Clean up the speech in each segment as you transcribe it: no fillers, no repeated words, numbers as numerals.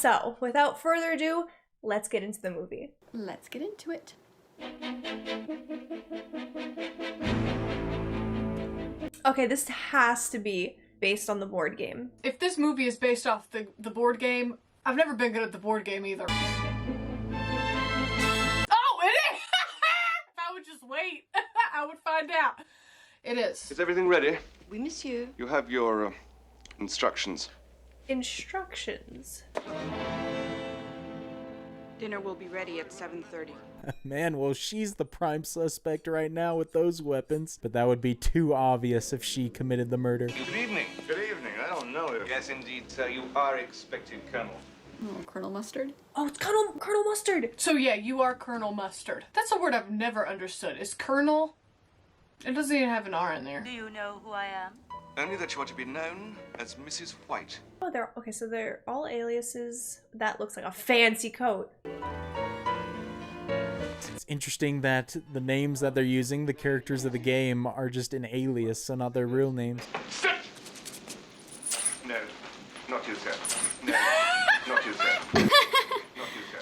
So, without further ado, let's get into the movie. Let's get into it. Okay, this has to be based on the board game. If this movie is based off the board game, I've never been good at the board game either. Oh, it is! If I would just wait, I would find out. It is. Is everything ready? Oui, monsieur. You have your instructions. Instructions. Dinner will be ready at 7:30. Man, well, she's the prime suspect right now with those weapons. But that would be too obvious if she committed the murder. Good evening. Good evening. I don't know if... Yes, indeed, sir. You are expected, Colonel. Oh, Colonel Mustard? Oh, it's Colonel Mustard. So yeah, you are Colonel Mustard. That's a word I've never understood. Is Colonel? It doesn't even have an R in there. Do you know who I am? Only that you are to be known as Mrs. White. Oh, so they're all aliases. That looks like a fancy coat. It's interesting that the names that they're using, the characters of the game, are just an alias, so not their real names. Sit! No, not you, sir. No, not you, sir. Not you, sir.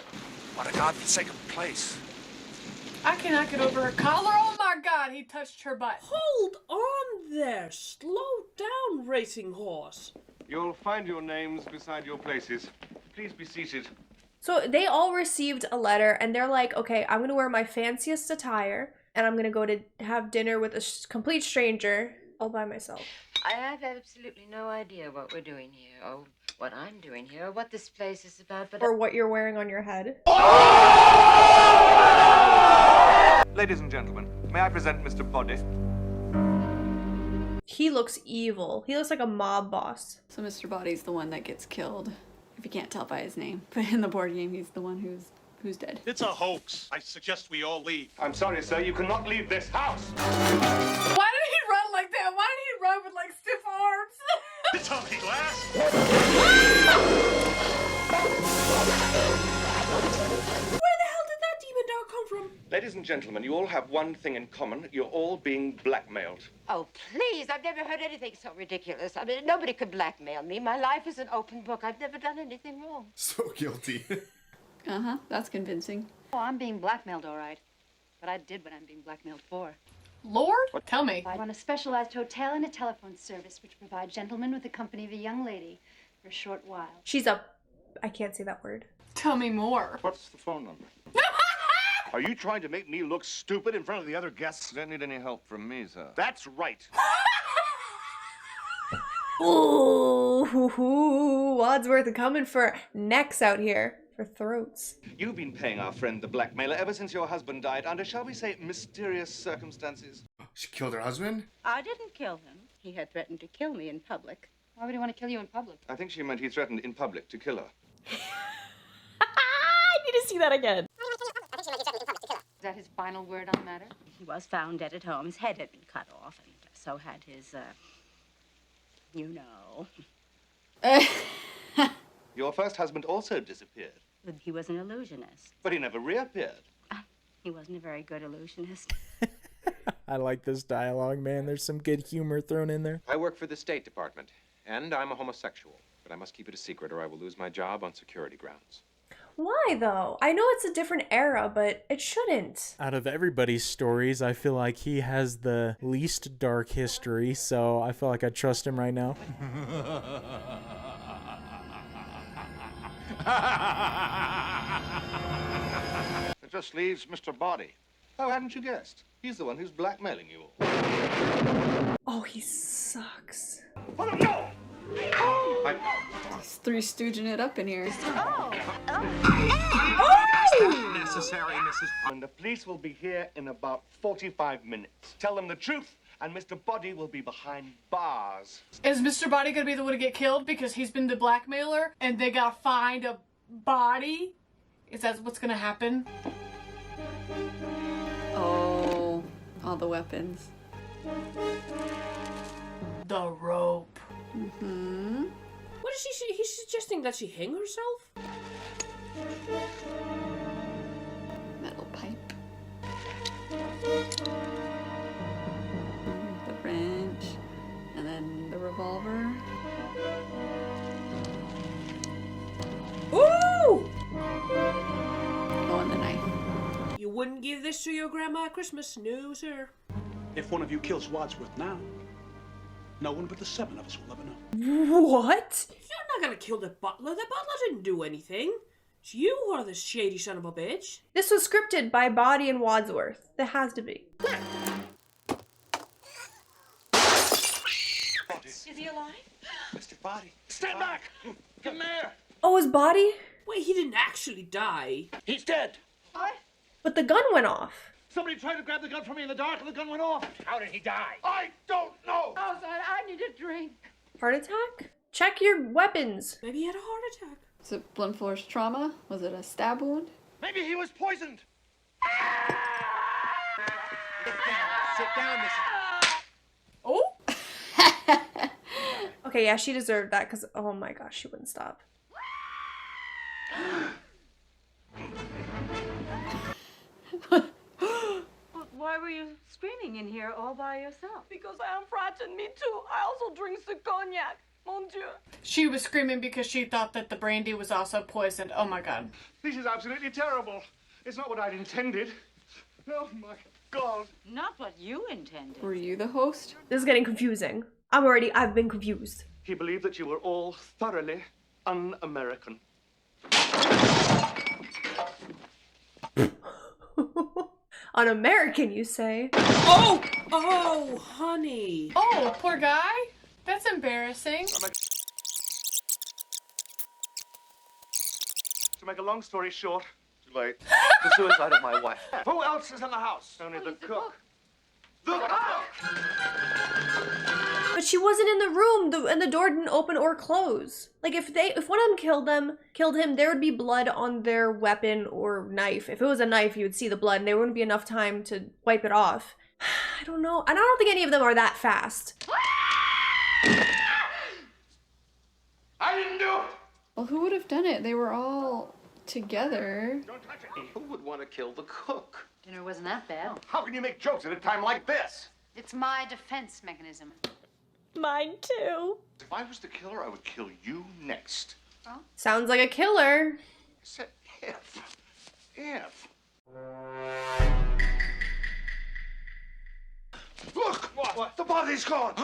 What a godforsaken place. I cannot get over her collar. Oh my God, he touched her butt. Hold on there. Slow down, racing horse. You'll find your names beside your places. Please be seated. So they all received a letter and they're like, okay, I'm gonna wear my fanciest attire and I'm gonna go to have dinner with a complete stranger all by myself. I have absolutely no idea what we're doing here, or what I'm doing here, or what this place is about, but... Or what you're wearing on your head. Ladies and gentlemen, may I present Mr. Body? He looks evil. He looks like a mob boss. So Mr. Body's the one that gets killed, if you can't tell by his name. But in the board game, he's the one who's dead. It's a hoax. I suggest we all leave. I'm sorry, sir. You cannot leave this house. Why did he run like that? Why did he run with like stiff arms? It's only glass. Where the hell did that demon dog come from? Ladies and gentlemen, you all have one thing in common. You're all being blackmailed. Oh, please, I've never heard anything so ridiculous. I mean, nobody could blackmail me. My life is an open book. I've never done anything wrong. So guilty. Uh-huh, that's convincing. Oh, I'm being blackmailed, all right. But I did what I'm being blackmailed for. Lord? What? Tell me. I run a specialized hotel and a telephone service which provide gentlemen with the company of a young lady for a short while. I can't say that word. Tell me more. What's the phone number? Are you trying to make me look stupid in front of the other guests? You don't need any help from me, sir. That's right. Ooh, Wadsworth coming for necks out here. For throats. You've been paying our friend the blackmailer ever since your husband died under, shall we say, mysterious circumstances. She killed her husband? I didn't kill him. He had threatened to kill me in public. Why would he want to kill you in public? I think she meant he threatened in public to kill her. I need to see that again. Is that his final word on the matter? He was found dead at home. His head had been cut off, and so had his, you know. Your first husband also disappeared. He was an illusionist. But he never reappeared. He wasn't a very good illusionist. I like this dialogue, man. There's some good humor thrown in there. I work for the State Department, and I'm a homosexual. But I must keep it a secret or I will lose my job on security grounds. Why, though? I know it's a different era, but it shouldn't. Out of everybody's stories, I feel like he has the least dark history, so I feel like I trust him right now. It just leaves Mr. Body. Oh, hadn't you guessed? He's the one who's blackmailing you all. Oh, he sucks. Oh, no! It's Three Stooging it up in here. Necessary, Mrs. And the police will be here in about 45 minutes. Tell them the truth, and Mr. Body will be behind bars. Is Mr. Body gonna be the one to get killed because he's been the blackmailer and they gotta find a body? Is that what's gonna happen? Oh, all the weapons. The rope. Mm-hmm. What is he? He's suggesting that she hang herself? Metal pipe. The wrench. And then the revolver. Ooh! this to your grandma at Christmas? No, sir. If one of you kills Wadsworth now, no one but the 7 of us will ever know. What? You're not gonna kill the butler. The butler didn't do anything. It's you who are the shady son of a bitch. This was scripted by Body and Wadsworth. That has to be. Is he alive? Mr. Body, stand back! Come here! Oh, his body? Wait, he didn't actually die. He's dead! What? But the gun went off. Somebody tried to grab the gun from me in the dark and the gun went off. How did he die? I don't know! Oh, son, I need a drink. Heart attack? Check your weapons. Maybe he had a heart attack. Is it blunt force trauma? Was it a stab wound? Maybe he was poisoned. Sit down, Miss. Oh? Okay, yeah, she deserved that because, oh my gosh, she wouldn't stop. Why were you screaming in here all by yourself? Because I am frightened. Me too. I also drink the cognac. Mon Dieu. She was screaming because she thought that the brandy was also poisoned. Oh my god. This is absolutely terrible. It's not what I'd intended. Oh my God. Not what you intended. Were you the host? This is getting confusing. I've been confused. He believed that you were all thoroughly un-American. Un-American, you say? Oh! Oh, honey. Oh, poor guy? That's embarrassing. To make a long story short, Too late. the suicide of my wife. Who else is in the house? Only the cook. The cook! But she wasn't in the room, and the door didn't open or close. Like, if one of them killed him, there would be blood on their weapon or knife. If it was a knife, you would see the blood, and there wouldn't be enough time to wipe it off. I don't know. And I don't think any of them are that fast. I didn't do it! Well, who would have done it? They were all together. Don't touch it. Who would want to kill the cook? Dinner wasn't that bad. How can you make jokes at a time like this? It's my defense mechanism. Mine too. If I was the killer, I would kill you next. Sounds like a killer. I said if. If. Look! What? The body's gone!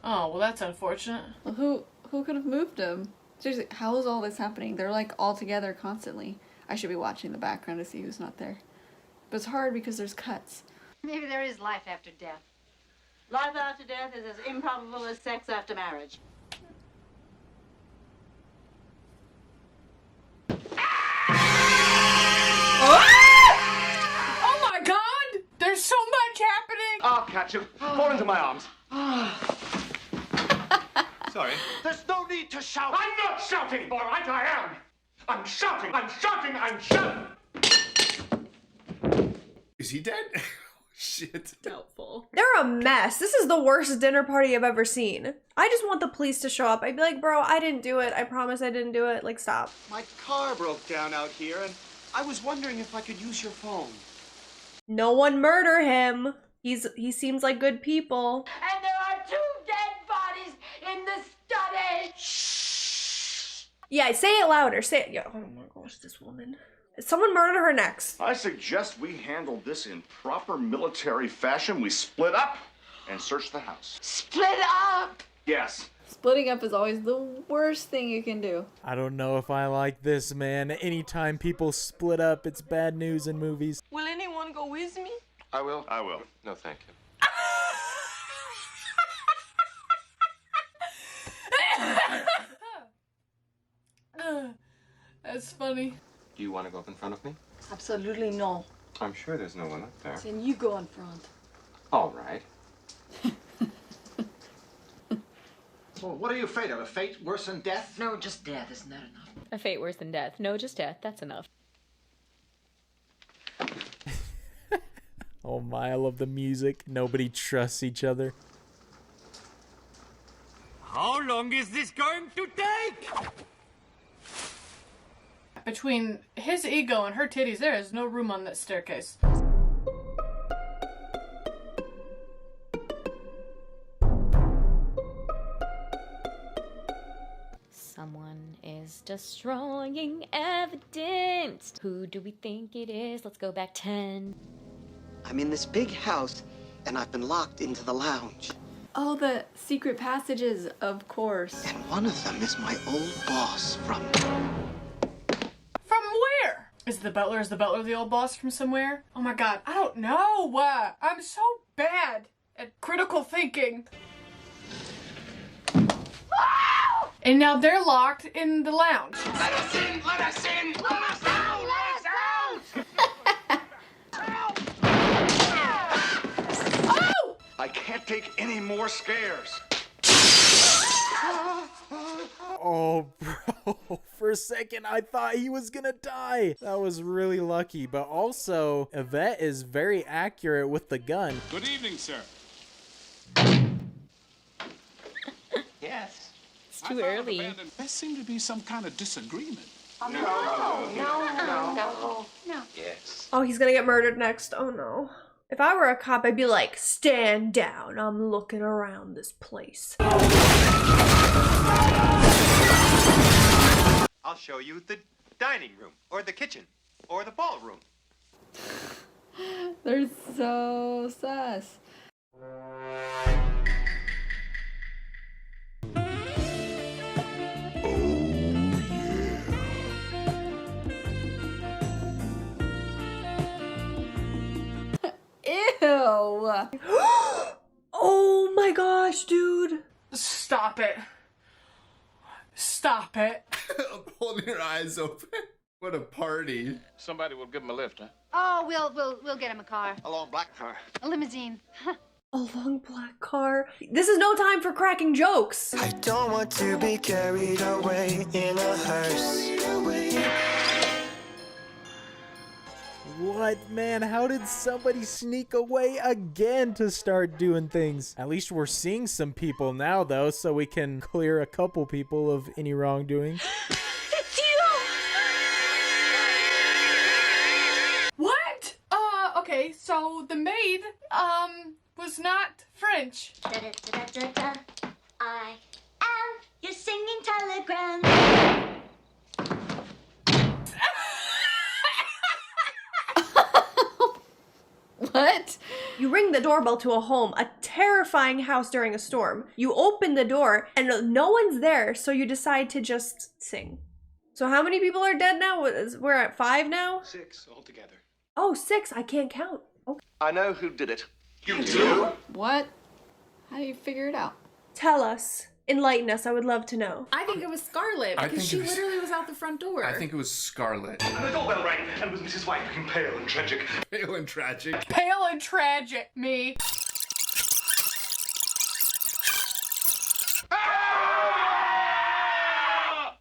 Oh, well, that's unfortunate. Well, who could have moved him? Seriously, how is all this happening? They're like all together constantly. I should be watching the background to see who's not there. But it's hard because there's cuts. Maybe there is life after death. Life after death is as improbable as sex after marriage. Oh my god! There's so much happening! I'll catch him. Fall into my arms. Sorry. There's no need to shout. I'm not shouting, all right? I am. I'm shouting. I'm shouting. I'm shouting. Is he dead? Shit. Doubtful. They're a mess. This is the worst dinner party I've ever seen. I just want the police to show up. I'd be like, bro, I didn't do it. I promise I didn't do it. Like, stop. My car broke down out here, and I was wondering if I could use your phone. No one murder him. He seems like good people. And there are 2 dead bodies in the study. Yeah, say it louder. Say it. Yeah. Oh my gosh, this woman. Someone murdered her next. I suggest we handle this in proper military fashion. We split up and search the house. Split up. Yes. Splitting up is always the worst thing you can do. I don't know if I like this, man. Anytime people split up, it's bad news in movies. Will anyone go with me? I will. I will. No, thank you. That's funny. Do you want to go up in front of me? Absolutely no. I'm sure there's no one up there. Then you go in front. All right. Well, what are you afraid of? A fate worse than death? No, just death. Isn't that enough? A fate worse than death. No, just death. That's enough. Oh my, I love the music. Nobody trusts each other. How long is this going to take? Between his ego and her titties, there is no room on that staircase. Someone is destroying evidence. Who do we think it is? Let's go back 10. I'm in this big house, and I've been locked into the lounge. Oh, the secret passages, of course. And one of them is my old boss from... From where? Is the butler the old boss from somewhere? Oh my god, I don't know. I'm so bad at critical thinking. And now they're locked in the lounge. Let us in! Let us in! Let us out! Let us out! Oh! I can't take any more scares. Oh, bro. For a second, I thought he was gonna die. That was really lucky. But also, Yvette is very accurate with the gun. Good evening, sir. Yes. It's too early. There seemed to be some kind of disagreement. No. Yes. Oh, he's gonna get murdered next. Oh no. If I were a cop, I'd be like, stand down. I'm looking around this place. I'll show you the dining room, or the kitchen, or the ballroom. They're so sus. Ew. Oh my gosh, dude. Stop it. Stop it. Holding your eyes open. What a party. Somebody will give him a lift, huh? Oh, we'll get him a car. A long black car. A limousine. A long black car. This is no time for cracking jokes. I don't want to be carried away in a hearse. What, man? How did somebody sneak away again to start doing things? At least we're seeing some people now, though, so we can clear a couple people of any wrongdoing. It's you! What? Okay, so the maid, was not French. I am your singing telegram. What? You ring the doorbell to a home, a terrifying house during a storm. You open the door and no one's there, so you decide to just sing. So how many people are dead now? We're at 5 now? 6 altogether. Oh, 6. I can't count. Okay. I know who did it. You do? What? How do you figure it out? Tell us. Enlighten us. I would love to know. I think it was Scarlett I because think she it was- literally was out the front door. I think it was Scarlett. And the doorbell rang, and was Mrs. White looking pale and tragic. Pale and tragic. Pale and tragic, me. Oh,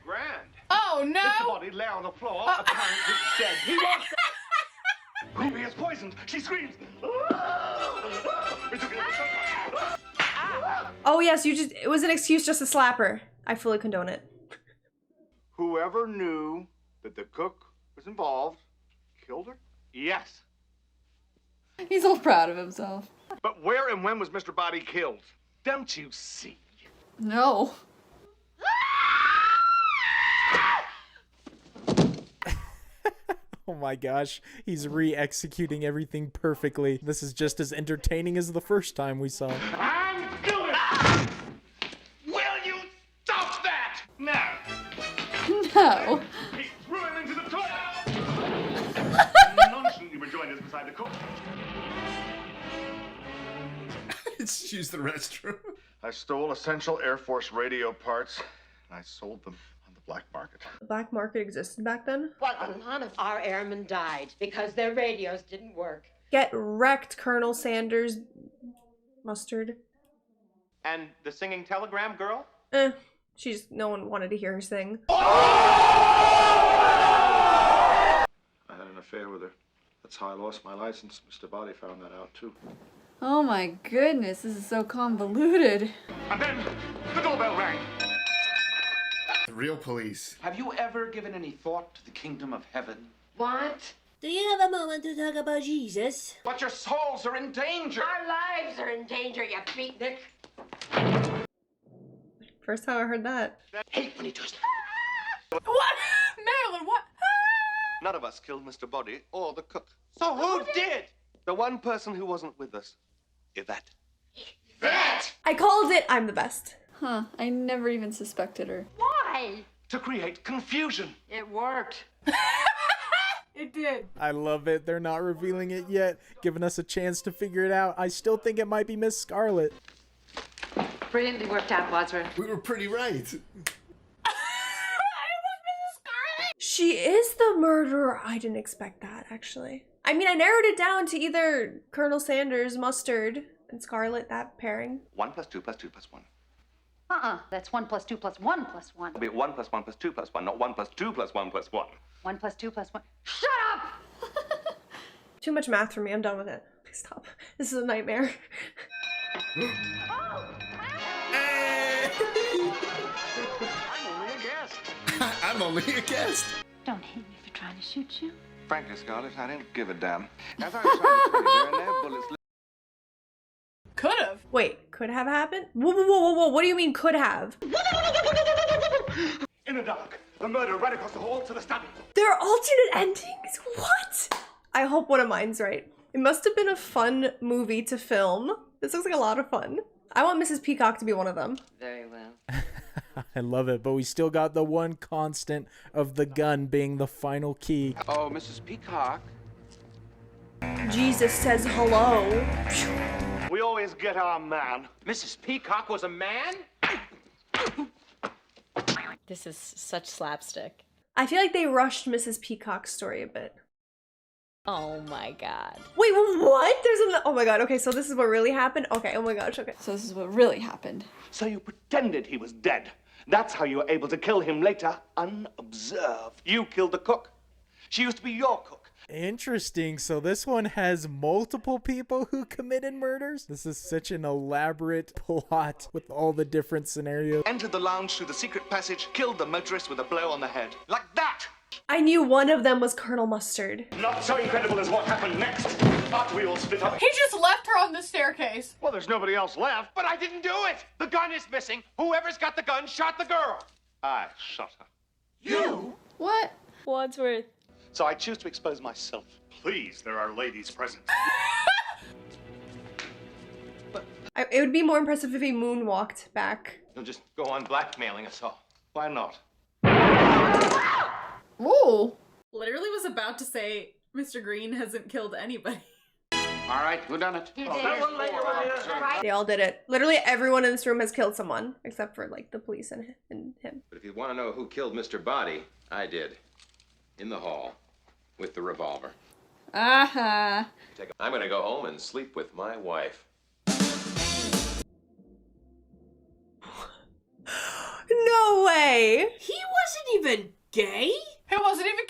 grand. Oh, no! The body lay on the floor, apparently dead. He was... Maybe it's poisoned. She screams. Oh yes, it was an excuse just to slap her. I fully condone it. Whoever knew that the cook was involved killed her? Yes. He's all proud of himself. But where and when was Mr. Body killed? Don't you see? No. Oh my gosh, he's re-executing everything perfectly. This is just as entertaining as the first time we saw him. I'm doing it! Will you stop that? No. No. He threw him into the toilet. Nonchalant, you rejoined us beside the cook. Let's use the restroom. I stole essential Air Force radio parts, and I sold them on the black market. The black market existed back then? Well, a lot of our airmen died because their radios didn't work. Get wrecked, Colonel Sanders. Mustard. And the singing telegram girl? No one wanted to hear her sing. I had an affair with her. That's how I lost my license. Mr. Body found that out, too. Oh my goodness, this is so convoluted. And then the doorbell rang. The real police. Have you ever given any thought to the kingdom of heaven? What? Do you have a moment to talk about Jesus? But your souls are in danger. Our lives are in danger, you beatnik. First time I heard that. Hate when he does. What? Marilyn, what? None of us killed Mr. Body or the cook. So who did? The one person who wasn't with us. Yvette. Yvette! I called it. I'm the best. Huh, I never even suspected her. Why? To create confusion. It worked. It did. I love it. They're not revealing it yet, giving us a chance to figure it out. I still think it might be Miss Scarlet. Brilliantly worked out, Wadsworth. We were pretty right. She is the murderer. I didn't expect that, actually. I mean, I narrowed it down to either Colonel Sanders, Mustard, and Scarlet, that pairing. 1 + 2 + 2 + 1. That's 1 + 2 + 1 + 1. It'll be 1 + 1 + 2 + 1, not 1 + 2 + 1 + 1. 1 + 2 + 1. Shut up! Too much math for me. I'm done with it. Please stop. This is a nightmare. I'm only a guest. Don't hate me for trying to shoot you. Frankly, Scarlett, I don't give a damn. As I was trying to tell you, there are no bullets left. Could have. Wait, could have happened? Whoa, whoa, whoa, whoa, whoa. What do you mean could have? In the dark, the murder right across the hall to the study. There are alternate endings? What? I hope one of mine's right. It must have been a fun movie to film. This looks like a lot of fun. I want Mrs. Peacock to be one of them. Very well. I love it, but we still got the one constant of the gun being the final key. Oh, Mrs. Peacock. Jesus says hello. We always get our man. Mrs. Peacock was a man? This is such slapstick. I feel like they rushed Mrs. Peacock's story a bit. Oh my god. Wait, what? There's an. Oh my god. Okay, so this is what really happened? Okay, oh my gosh, okay. So this is what really happened. So you pretended he was dead. That's how you were able to kill him later, unobserved. You killed the cook. She used to be your cook. Interesting. So this one has multiple people who committed murders? This is such an elaborate plot with all the different scenarios. Entered the lounge through the secret passage, killed the motorist with a blow on the head. Like that! I knew one of them was Colonel Mustard. Not so incredible as what happened next. After we all split up. He just left her on the staircase. Well, there's nobody else left. But I didn't do it! The gun is missing. Whoever's got the gun shot the girl. I shot her. You? What? Wadsworth. So I choose to expose myself. Please, there are ladies present. It would be more impressive if he moonwalked back. You'll just go on blackmailing us all. Why not? Whoa. Literally was about to say Mr. Green hasn't killed anybody. All right, who done it? They all did it. Literally everyone in this room has killed someone, except for like the police and him. But if you want to know who killed Mr. Body, I did. In the hall. With the revolver. Uh-huh. I'm gonna go home and sleep with my wife. No way! He wasn't even gay? He wasn't even